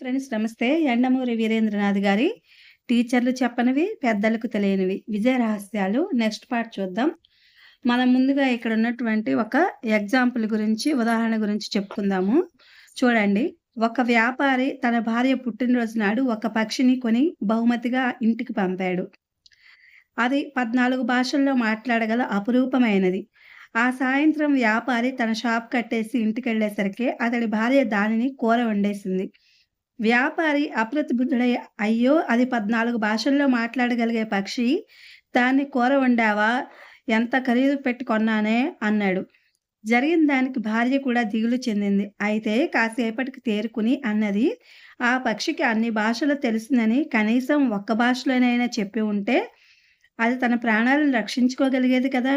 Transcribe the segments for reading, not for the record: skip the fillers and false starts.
Friends నమస్తే. యండమూరి వీరేంద్రనాథ్ గారి 'టీచర్లు చెప్పనివి, పెద్దలకు తెలియనివి' విజయ రహస్యాలు నెక్స్ట్ పార్ట్ చూద్దాం. మనం ముందుగా ఇక్కడ ఉన్నటువంటి ఒక ఎగ్జాంపుల్ గురించి, ఉదాహరణ గురించి చెప్పుకుందాము. చూడండి. ఒక వ్యాపారి తన భార్య పుట్టినరోజు నాడు ఒక పక్షిని కొని బహుమతిగా ఇంటికి పంపాడు. అది 14 భాషల్లో మాట్లాడగల అపురూపమైనది. ఆ సాయంత్రం వ్యాపారి తన షాప్ కట్టేసి ఇంటికెళ్ళేసరికి అతడి భార్య దానిని కూర వండేసింది. వ్యాపారి అప్రతిభుడై అయ్యో! అది 14 భాషల్లో మాట్లాడగలిగే పక్షి. దాన్ని కూర వండావా? ఎంత ఖరీదు పెట్టి కొన్నానే అన్నాడు. జరిగిన దానికి భార్య కూడా దిగులు చెందింది. అయితే కాసేపటికి తేరుకుని అన్నది, ఆ పక్షికి అన్ని భాషలు తెలుసునని కనీసం ఒక్క భాషలోనైనా చెప్పి ఉంటే అది తన ప్రాణాలను రక్షించుకోగలిగేది కదా!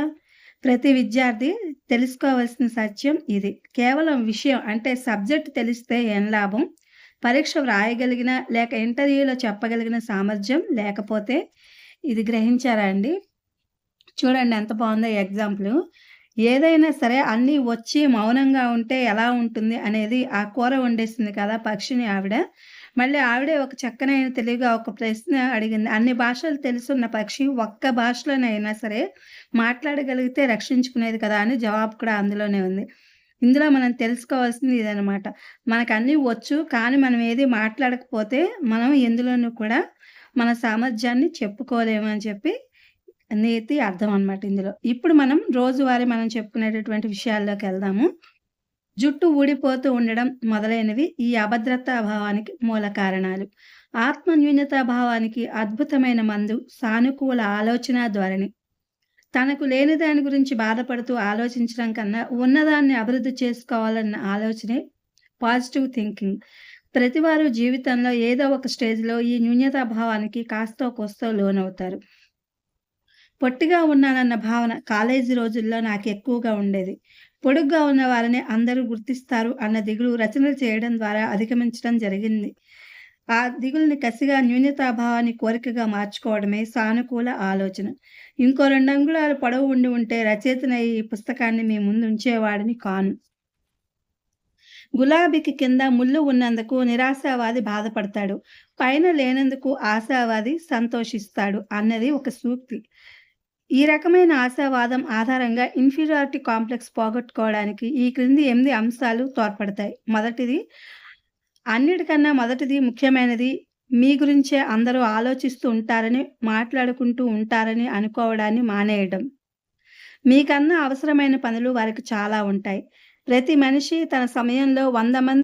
ప్రతి విద్యార్థి తెలుసుకోవాల్సిన సత్యం ఇది. కేవలం విషయం అంటే సబ్జెక్ట్ తెలిస్తే ఏం లాభం? పరీక్ష వ్రాయగలిగిన లేక ఇంటర్వ్యూలో చెప్పగలిగిన సామర్థ్యం లేకపోతే ఇది గ్రహించారా అండి? చూడండి ఎంత బావుందో ఈ ఎగ్జాంపులు. ఏదైనా సరే అన్నీ వచ్చి మౌనంగా ఉంటే ఎలా ఉంటుంది అనేది ఆ కూర వండేసింది కదా పక్షిని ఆవిడ. మళ్ళీ ఆవిడే ఒక చక్కనైన తెలివిగా ఒక ప్రశ్న అడిగింది. అన్ని భాషలు తెలుసున్న పక్షి ఒక్క భాషలోనైనా సరే మాట్లాడగలిగితే రక్షించుకునేది కదా! అని జవాబు కూడా అందులోనే ఉంది. ఇందులో మనం తెలుసుకోవాల్సింది ఇదనమాట. మనకన్నీ వచ్చు. కానీ మనం ఏది మాట్లాడకపోతే మనం ఎందులోనూ కూడా మన సామర్థ్యాన్ని చెప్పుకోలేము అని చెప్పి నీతి అర్థం అనమాట ఇందులో. ఇప్పుడు మనం రోజువారీ మనం చెప్పుకునేటటువంటి విషయాల్లోకెళ్దాము. జుట్టు ఊడిపోతూ ఉండడం మొదలైనవి ఈ అభద్రతా భావానికి మూల కారణాలు. ఆత్మ న్యూనతా భావానికి అద్భుతమైన మందు సానుకూల ఆలోచనా ధోరణి. తనకు లేని దాని గురించి బాధపడుతూ ఆలోచించడం కన్నా ఉన్నదాన్ని అభివృద్ధి చేసుకోవాలన్న ఆలోచనే పాజిటివ్ థింకింగ్. ప్రతివారు జీవితంలో ఏదో ఒక స్టేజ్‌లో ఈ న్యూనతా భావానికి కాస్తో కూస్తో లోనవుతారు. పొట్టిగా ఉన్నానన్న భావన కాలేజీ రోజుల్లో నాకెక్కువగా ఉండేది. పొడుగ్గా ఉన్న వారిని అందరూ గుర్తిస్తారు అన్న దిగులు రచనలు చేయడం ద్వారా అధిగమించడం జరిగింది. ఆ దిగులుని కసిగా న్యూనతాభావాన్ని కోరికగా మార్చుకోవడమే సానుకూల ఆలోచన. ఇంకో 2 అంగుళాలు పొడవు ఉండి ఉంటే రచయితనై ఈ పుస్తకాన్ని మీ ముందు ఉంచేవాడిని కాను. గులాబీకి కింద ముల్లు ఉన్నందుకు నిరాశావాది బాధపడతాడు. పైన లేనందుకు ఆశావాది సంతోషిస్తాడు అన్నది ఒక సూక్తి. ఈ రకమైన ఆశావాదం ఆధారంగా ఇన్ఫీరియారిటీ కాంప్లెక్స్ పోగొట్టుకోవడానికి ఈ క్రింది 8 అంశాలు తోడ్పడతాయి. మొదటిది, అన్నిటికన్నా మొదటిది ముఖ్యమైనది మీ గురించే అందరూ ఆలోచిస్తూ ఉంటారని, మాట్లాడుకుంటూ ఉంటారని అనుకోవడాన్ని మానేయడం. మీకన్నా అవసరమైన పనులు వారికి చాలా ఉంటాయి. ప్రతి మనిషి తన సమయంలో 100 మంది